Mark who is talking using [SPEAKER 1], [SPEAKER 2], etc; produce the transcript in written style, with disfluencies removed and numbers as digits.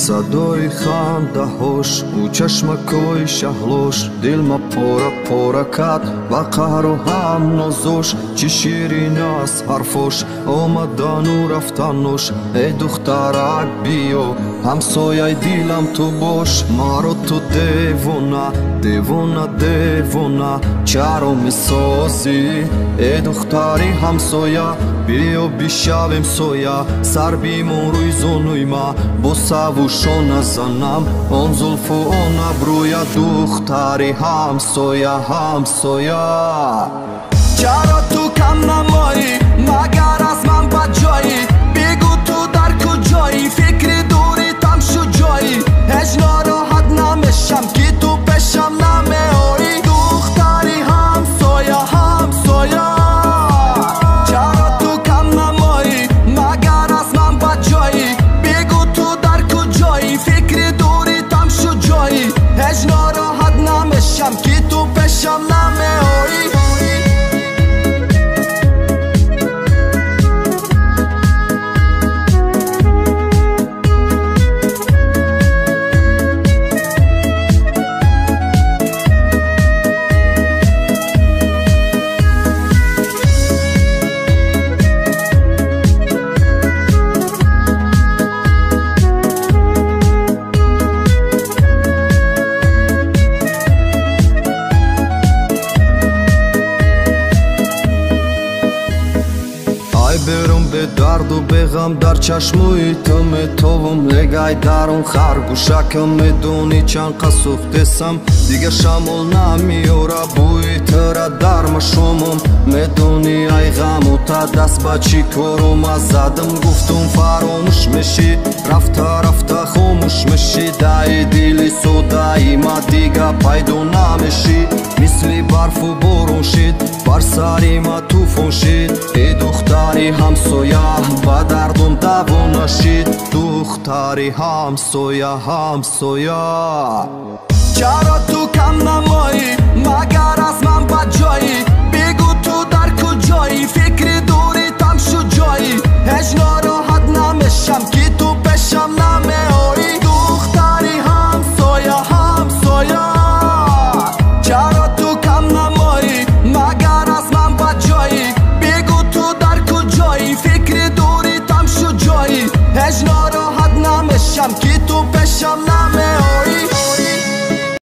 [SPEAKER 1] صدای خنده‌هاش و چشمکای شهلاش دل ما پاره کرد و قهر و هم نازش. چه شیرین است حرفاش آمدن و رفتنش. ای دخترک بیا همسایه دلم تو باش. مرا تو دیوانه چرا میسازی؟ ای دختری همسایه بیا بشویم سایه. سر بیمون روی زانوی ما با سوشو نزنم آن زلف و آن ابروی. دختری همسایه چرا تو کم نمایی؟ مگر از من بدجایی؟ بگو تو در کجایی؟ فکر دوری تم شو جایی؟ هیچ ناراحت نمیشم که تو پیشم نمیایی. دختری همسایه چرا تو کم نمایی؟ مگر از من بدجایی؟ بگو تو در کجایی؟ فکر دوری تم شو جایی؟ هیچ ناراحت نمیشم که تو پیشم نمیایی. برم به درد و به غم در چشموی تو میتابم. لگای درون خرگوشکم میدونی چند قد سوختسم. دیگه شمال نمیاره بوی تره در مشامم. میدونی ای غم و تا دست با چی کارم از زدم. گفتم فراموش میشی رفته خاموش میشی. دای دلی سودایی ما دیگه پیدا نمیشی. مثل برف و بارون شید بر سری ما توفان شید. ای دختری همسایه با دردم دوا نشید. دختری همسایه چرا تو کم نمایی؟ مگر از من بدجایی؟ بگو تو در کجایی؟ فکر دوری تم شو جایی؟ هیچ ناراحت نمیشم که تو پیشم نمیایی. دختری همسایه چرا تو کم نمایی؟ مگر از من بدجایی؟ بگو تو در کجایی؟ فکر دوری تم شو جایی؟ هیچ ناراحت نمیشم که تو پیشم نمیایی.